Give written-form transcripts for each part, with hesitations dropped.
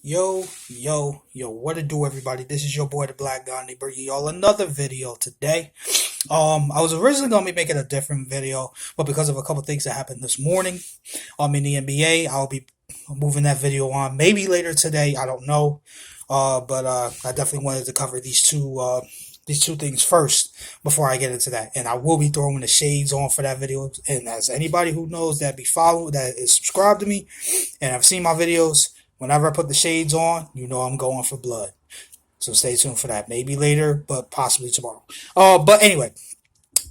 Yo, what to do, everybody? This is your boy, the Black Gandhi, bringing y'all another video today. I was originally going to be making a different video, but because of a couple things that happened this morning, in the NBA, I'll be moving that video on maybe later today. I don't know. But I definitely wanted to cover these two things first before I get into that. And I will be throwing the shades on for that video. And as anybody who knows that that is subscribed to me and have seen my videos, whenever I put the shades on, you know I'm going for blood. So stay tuned for that. Maybe later, but possibly tomorrow. But anyway,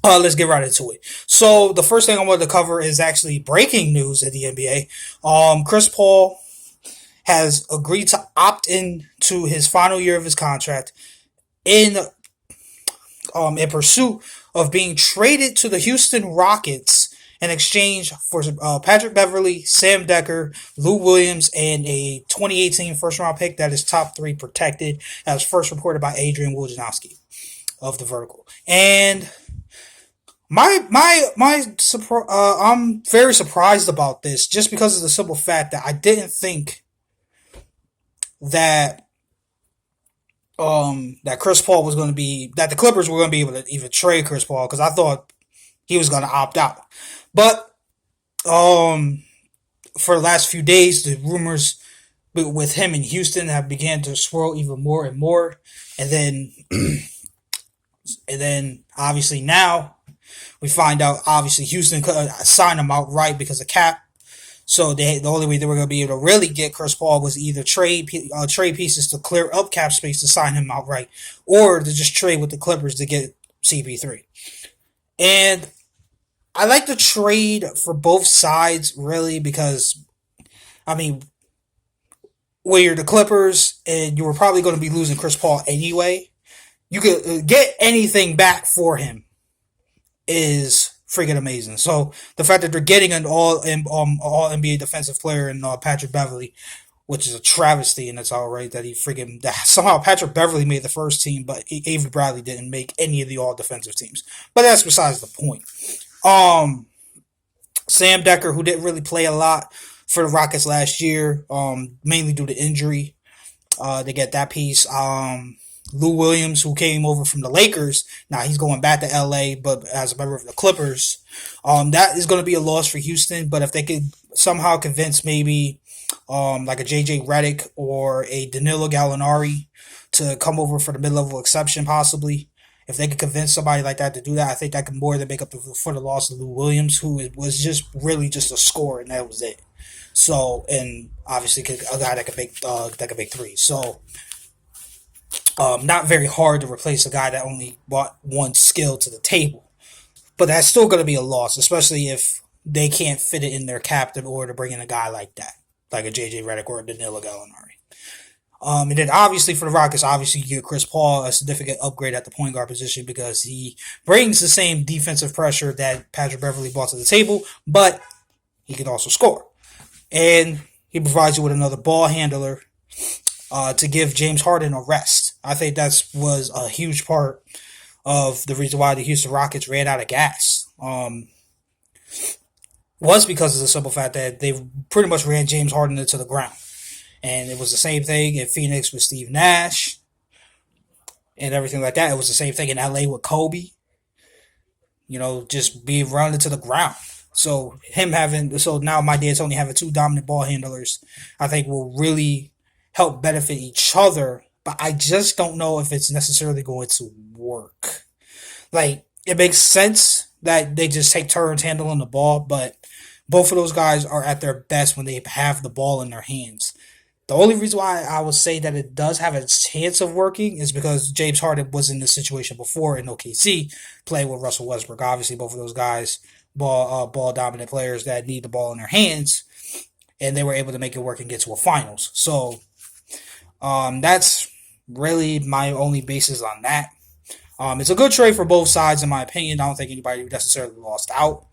let's get right into it. So the first thing I wanted to cover is actually breaking news at the NBA. Chris Paul has agreed to opt in to his final year of his contract in in pursuit of being traded to the Houston Rockets in exchange for Patrick Beverly, Sam Decker, Lou Williams, and a 2018 first round pick that is top three protected, as first reported by Adrian Wojnarowski of The Vertical. And I'm very surprised about this, just because of the simple fact that I didn't think that that Chris Paul was going to be that the Clippers were going to be able to even trade Chris Paul, because I thought he was going to opt out. But for the last few days, the rumors with him in Houston have began to swirl even more and more, and then obviously now we find out obviously Houston could sign him outright because of cap. So the only way they were going to be able to really get Chris Paul was either trade pieces to clear up cap space to sign him outright, or to just trade with the Clippers to get CP3. And I like the trade for both sides, really, because, I mean, when you're the Clippers and you were probably going to be losing Chris Paul anyway, you could get anything back for him is freaking amazing. So the fact that they're getting an all NBA defensive player in Patrick Beverly, which is a travesty, and it's all right that somehow Patrick Beverly made the first team, but Avery Bradley didn't make any of the all defensive teams. But that's besides the point. Sam Decker, who didn't really play a lot for the Rockets last year, mainly due to injury, they get that piece. Lou Williams, who came over from the Lakers, now he's going back to LA, but as a member of the Clippers. That is going to be a loss for Houston, but if they could somehow convince maybe like a JJ Redick or a Danilo Gallinari to come over for the mid-level exception, possibly, if they could convince somebody like that to do that, I think that could more than make up for the loss of Lou Williams, who was just really just a scorer, and that was it. So, and obviously a guy that could make threes. So, not very hard to replace a guy that only brought one skill to the table. But that's still going to be a loss, especially if they can't fit it in their cap in order to bring in a guy like that, like a JJ Redick or a Danilo Gallinari. And then obviously for the Rockets, obviously you get Chris Paul, a significant upgrade at the point guard position, because he brings the same defensive pressure that Patrick Beverly brought to the table, but he can also score. And he provides you with another ball handler to give James Harden a rest. I think that was a huge part of the reason why the Houston Rockets ran out of gas. Was because of the simple fact that they pretty much ran James Harden into the ground. And it was the same thing in Phoenix with Steve Nash and everything like that. It was the same thing in LA with Kobe. Just being run into the ground. So now my dad's only having two dominant ball handlers, I think will really help benefit each other. But I just don't know if it's necessarily going to work. Like, it makes sense that they just take turns handling the ball, but both of those guys are at their best when they have the ball in their hands. The only reason why I would say that it does have a chance of working is because James Harden was in this situation before in OKC, playing with Russell Westbrook. Obviously, both of those guys, ball dominant players that need the ball in their hands, and they were able to make it work and get to a finals. So, that's really my only basis on that. It's a good trade for both sides, in my opinion. I don't think anybody necessarily lost out,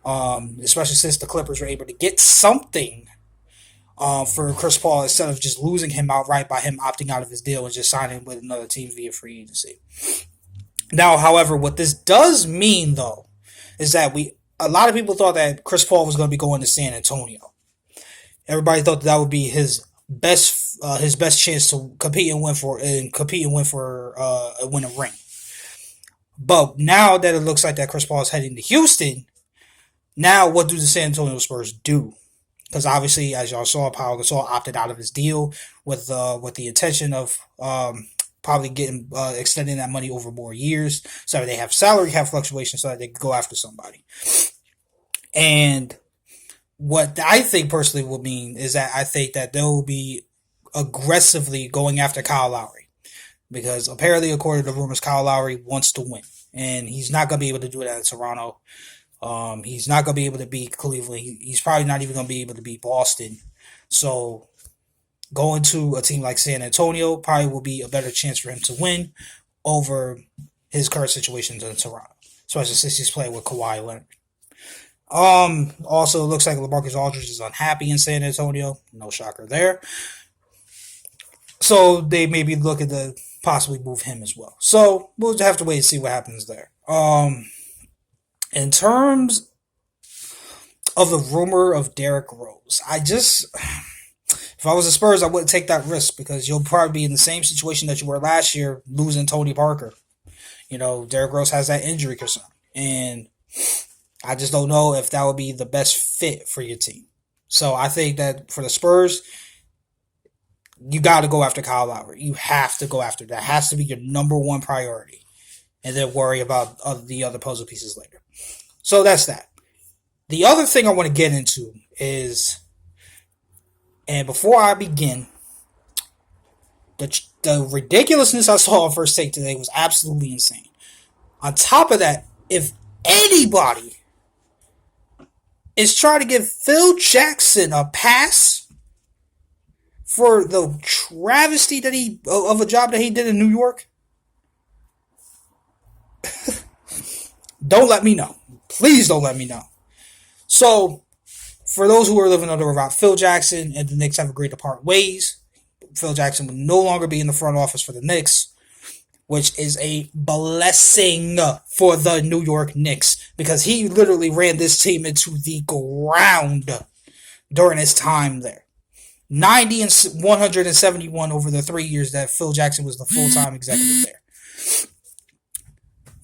especially since the Clippers were able to get something for Chris Paul instead of just losing him outright by him opting out of his deal and just signing with another team via free agency. Now, however, what this does mean, though, is that a lot of people thought that Chris Paul was going to be going to San Antonio. Everybody thought that would be his best his best chance to compete and win for a winning ring. But now that it looks like that Chris Paul is heading to Houston, now what do the San Antonio Spurs do? Because obviously, as y'all saw, Paul Gasol opted out of his deal with the intention of probably getting extending that money over more years, so that they have salary cap fluctuations, so that they can go after somebody. And what I think personally will mean is that I think that they will be aggressively going after Kyle Lowry, because apparently, according to rumors, Kyle Lowry wants to win, and he's not going to be able to do that in Toronto. He's not going to be able to beat Cleveland. He's probably not even going to be able to beat Boston. So going to a team like San Antonio probably will be a better chance for him to win over his current situations in Toronto, especially since he's playing with Kawhi Leonard. Also, it looks like LaMarcus Aldridge is unhappy in San Antonio. No shocker there. So they may be looking to possibly move him as well. So we'll have to wait and see what happens there. In terms of the rumor of Derrick Rose, if I was the Spurs, I wouldn't take that risk, because you'll probably be in the same situation that you were last year, losing Tony Parker. Derrick Rose has that injury concern, and I just don't know if that would be the best fit for your team. So I think that for the Spurs, you got to go after Kyle Lowry. You have to go after that. Has to be your number one priority, and then worry about the other puzzle pieces later. So that's that. The other thing I want to get into is, and before I begin, the ridiculousness I saw on First Take today was absolutely insane. On top of that, if anybody is trying to give Phil Jackson a pass for the travesty of a job that he did in New York, don't let me know. Please don't let me know. So, for those who are living under a rock, Phil Jackson and the Knicks have agreed to part ways. Phil Jackson will no longer be in the front office for the Knicks, which is a blessing for the New York Knicks, because he literally ran this team into the ground during his time there. 90 and 171 over the 3 years that Phil Jackson was the full-time executive there.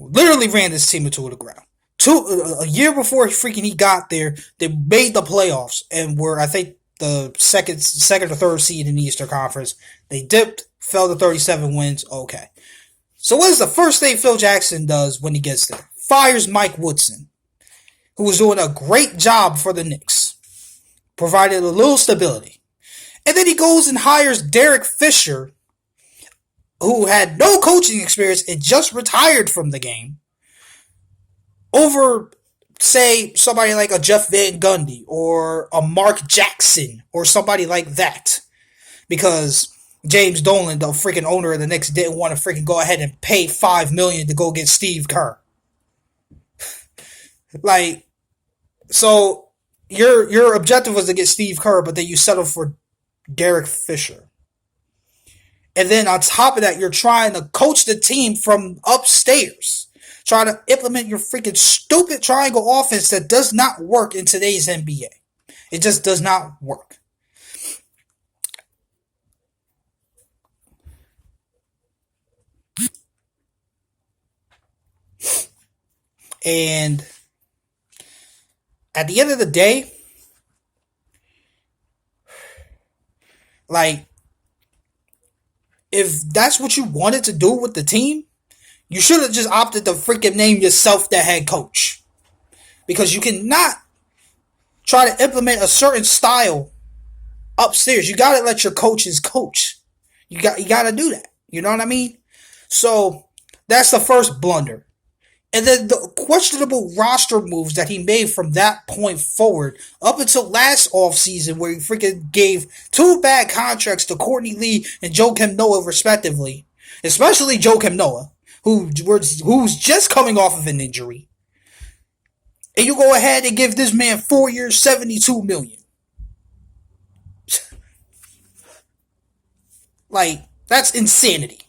Literally ran this team into the ground. A year before he got there, they made the playoffs and were, I think, the second or third seed in the Eastern Conference. They dipped, fell to 37 wins. Okay. So what is the first thing Phil Jackson does when he gets there? Fires Mike Woodson, who was doing a great job for the Knicks, provided a little stability. And then he goes and hires Derek Fisher, who had no coaching experience and just retired from the game, over, say, somebody like a Jeff Van Gundy or a Mark Jackson or somebody like that. Because James Dolan, the freaking owner of the Knicks, didn't want to freaking go ahead and pay $5 million to go get Steve Kerr. So your objective was to get Steve Kerr, but then you settled for Derek Fisher. And then on top of that, you're trying to coach the team from upstairs. Trying to implement your freaking stupid triangle offense that does not work in today's NBA. It just does not work. And at the end of the day, if that's what you wanted to do with the team, you should have just opted to freaking name yourself the head coach. Because you cannot try to implement a certain style upstairs. You got to let your coaches coach. You got to do that. You know what I mean? So that's the first blunder. And then the questionable roster moves that he made from that point forward up until last offseason, where he freaking gave 2 bad contracts to Courtney Lee and Joakim Noah respectively. Especially Joakim Noah, who's just coming off of an injury. And you go ahead and give this man 4 years, $72 million. That's insanity.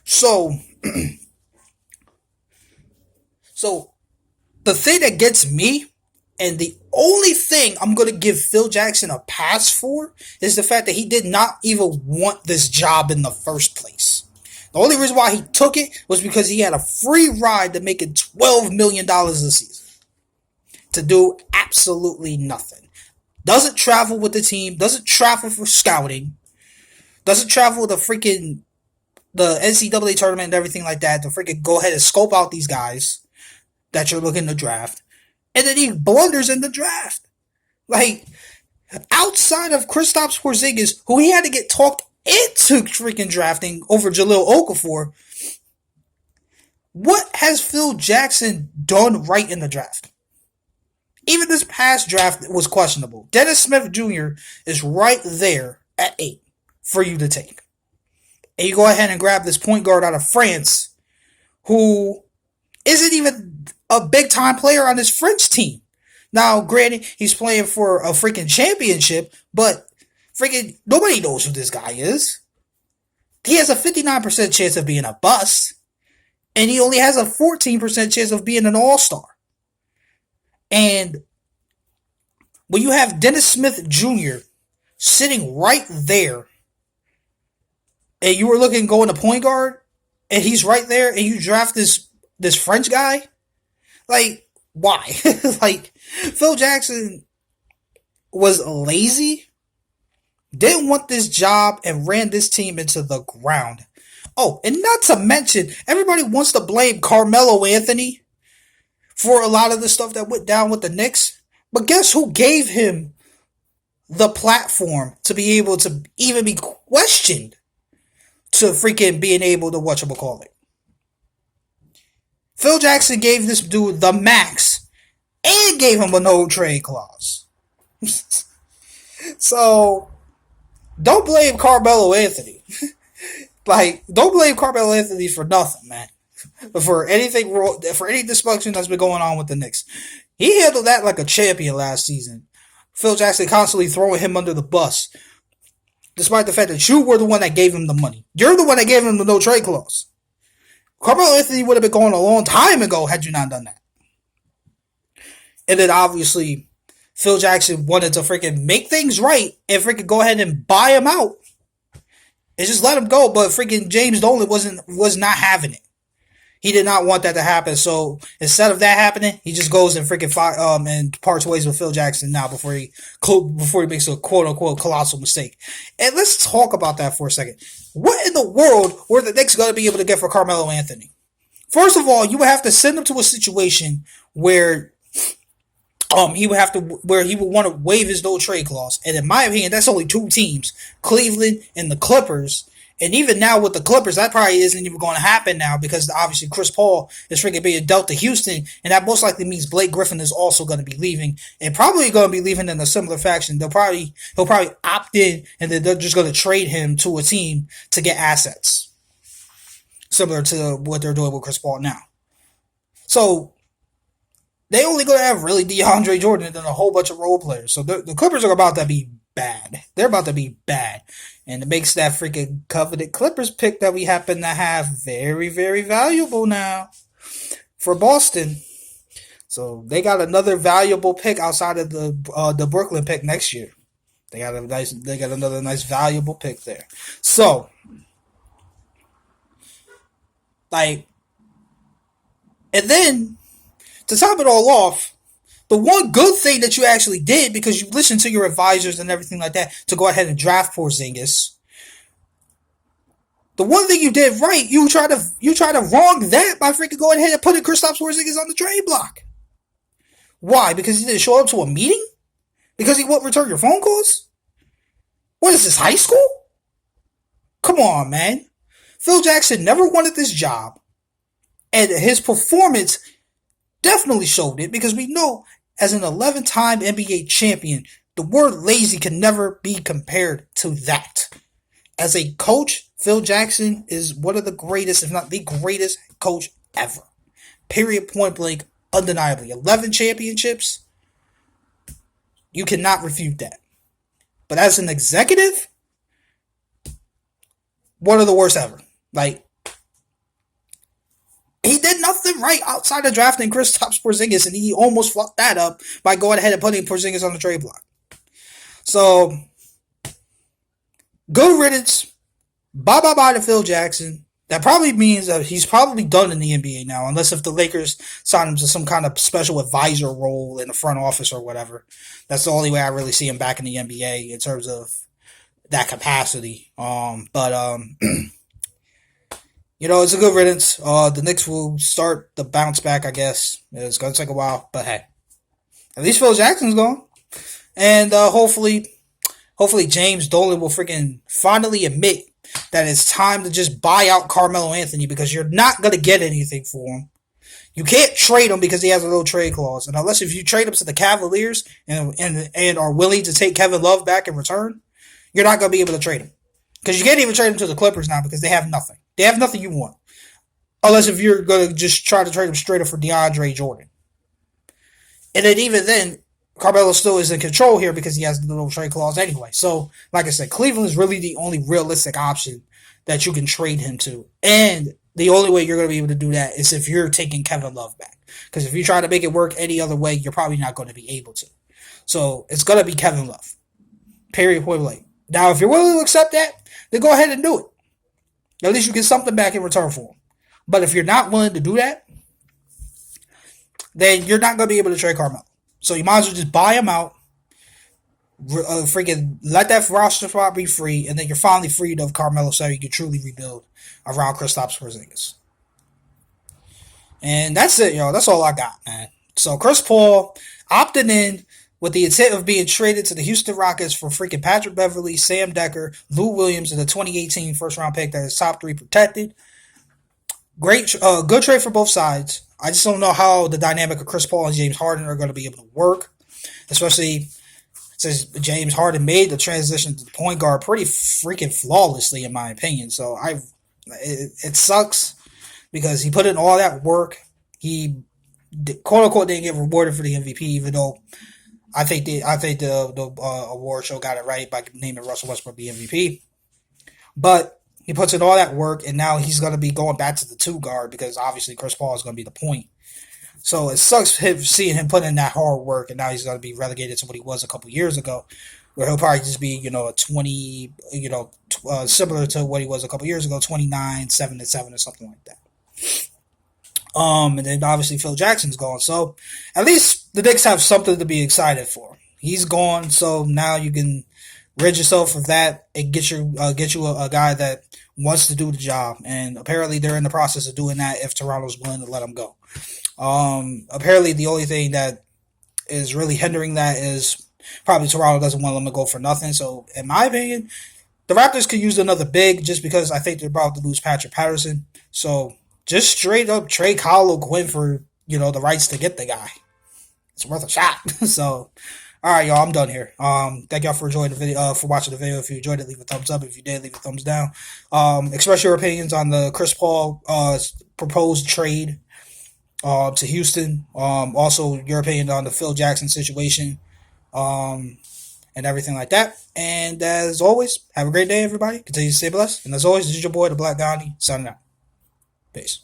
So the thing that gets me And the only thing I'm going to give Phil Jackson a pass for is the fact that he did not even want this job in the first place. The only reason why he took it was because he had a free ride to making $12 million a season to do absolutely nothing. Doesn't travel with the team, doesn't travel for scouting, doesn't travel the NCAA tournament and everything like that to freaking go ahead and scope out these guys that you're looking to draft. And then he blunders in the draft. Like, outside of Kristaps Porzingis, who he had to get talked into freaking drafting over Jahlil Okafor, what has Phil Jackson done right in the draft? Even this past draft was questionable. Dennis Smith Jr. is right there at 8 for you to take. And you go ahead and grab this point guard out of France who isn't even a big time player on this French team. Now, granted, he's playing for a freaking championship, but freaking nobody knows who this guy is. He has a 59% chance of being a bust, and he only has a 14% chance of being an all-star. And when you have Dennis Smith Jr. sitting right there, and you were looking going to point guard, and he's right there, and you draft this French guy, like, why? Like, Phil Jackson was lazy, didn't want this job, and ran this team into the ground. Oh, and not to mention, everybody wants to blame Carmelo Anthony for a lot of the stuff that went down with the Knicks. But guess who gave him the platform to be able to even be questioned to freaking being able to whatchamacallit? Phil Jackson gave this dude the max and gave him a no trade clause. So, don't blame Carmelo Anthony. Like, don't blame Carmelo Anthony for nothing, man. For any dysfunction that's been going on with the Knicks. He handled that like a champion last season. Phil Jackson constantly throwing him under the bus, despite the fact that you were the one that gave him the money. You're the one that gave him the no trade clause. Carmelo Anthony would have been going a long time ago had you not done that. And then obviously, Phil Jackson wanted to freaking make things right and freaking go ahead and buy him out and just let him go. But freaking James Dolan was not having it. He did not want that to happen. So instead of that happening, he just goes and freaking and parts ways with Phil Jackson now before he makes a quote unquote colossal mistake. And let's talk about that for a second. What in the world were the Knicks going to be able to get for Carmelo Anthony? First of all, you would have to send him to a situation where he would want to waive his no trade clause. And in my opinion, that's only two teams, Cleveland and the Clippers. And even now with the Clippers, that probably isn't even going to happen now because obviously Chris Paul is freaking being dealt to Houston, and that most likely means Blake Griffin is also going to be leaving, and probably going to be leaving in a similar fashion. He'll probably opt in, and then they're just going to trade him to a team to get assets, similar to what they're doing with Chris Paul now. So they only going to have really DeAndre Jordan and then a whole bunch of role players. So the Clippers are about to be bad. They're about to be bad. And it makes that freaking coveted Clippers pick that we happen to have very, very valuable now for Boston. So they got another valuable pick outside of the Brooklyn pick next year. They got another nice valuable pick there. So, like, and then to top it all off, the one good thing that you actually did, because you listened to your advisors and everything like that, to go ahead and draft Porzingis. The one thing you did right, you try to wrong that by freaking going ahead and putting Kristaps Porzingis on the trade block. Why? Because he didn't show up to a meeting? Because he won't return your phone calls? What is this, high school? Come on, man. Phil Jackson never wanted this job, and his performance definitely showed it, because we know as an 11-time NBA champion, the word lazy can never be compared to that. As a coach, Phil Jackson is one of the greatest, if not the greatest coach ever. Period, point blank, undeniably. 11 championships, you cannot refute that. But as an executive, one of the worst ever. Like, he did nothing. nothing right outside of drafting Kristaps Porzingis, and he almost fucked that up by going ahead and putting Porzingis on the trade block. So, good riddance. Bye to Phil Jackson. That probably means that he's probably done in the NBA now, unless if the Lakers sign him to some kind of special advisor role in the front office or whatever. That's the only way I really see him back in the NBA in terms of that capacity. It's a good riddance. The Knicks will start the bounce back, I guess. It's going to take a while, but hey. At least Phil Jackson's gone. And hopefully James Dolan will freaking finally admit that it's time to just buy out Carmelo Anthony, because you're not going to get anything for him. You can't trade him because he has a little trade clause. And unless if you trade him to the Cavaliers and are willing to take Kevin Love back in return, you're not going to be able to trade him. Because you can't even trade him to the Clippers now because they have nothing. They have nothing you want. Unless if you're going to just try to trade him straight up for DeAndre Jordan. And then even then, Carmelo still is in control here because he has the little trade clause anyway. So, like I said, Cleveland is really the only realistic option that you can trade him to. And the only way you're going to be able to do that is if you're taking Kevin Love back. Because if you try to make it work any other way, you're probably not going to be able to. So, it's going to be Kevin Love. Period, point blank. Now, if you're willing to accept that, then go ahead and do it. At least you get something back in return for him. But if you're not willing to do that, then you're not going to be able to trade Carmelo. So you might as well just buy him out, freaking let that roster spot be free, and then you're finally freed of Carmelo so you can truly rebuild around Kristaps Porzingis. And that's it, yo. That's all I got, man. So Chris Paul opted in with the intent of being traded to the Houston Rockets for freaking Patrick Beverley, Sam Decker, Lou Williams, and the 2018 first-round pick that is top 3 protected. Great, good trade for both sides. I just don't know how the dynamic of Chris Paul and James Harden are going to be able to work, especially since James Harden made the transition to the point guard pretty freaking flawlessly, in my opinion. So it sucks because he put in all that work. He quote unquote didn't get rewarded for the MVP, even though I think the award show got it right by naming Russell Westbrook the MVP. But he puts in all that work, and now he's going to be going back to the 2 guard because obviously Chris Paul is going to be the point. So it sucks seeing him put in that hard work, and now he's going to be relegated to what he was a couple years ago, where he'll probably just be, a 20, similar to what he was a couple years ago, 29, 7-7 or something like that. And then obviously Phil Jackson's gone. So at least the Knicks have something to be excited for. He's gone, so now you can rid yourself of that and get you a guy that wants to do the job. And apparently they're in the process of doing that if Toronto's willing to let him go. Apparently the only thing that is really hindering that is probably Toronto doesn't want him to go for nothing. So in my opinion, the Raptors could use another big just because I think they're about to lose Patrick Patterson. So just straight up trade Kyle O'Quinn for, the rights to get the guy. It's worth a shot. So, all right, y'all, I'm done here. Thank y'all for enjoying the video, for watching the video. If you enjoyed it, leave a thumbs up. If you did, leave a thumbs down. Express your opinions on the Chris Paul proposed trade to Houston. Also, your opinion on the Phil Jackson situation and everything like that. And as always, have a great day, everybody. Continue to stay blessed. And as always, this is your boy, the Black Gandhi, signing out. Peace.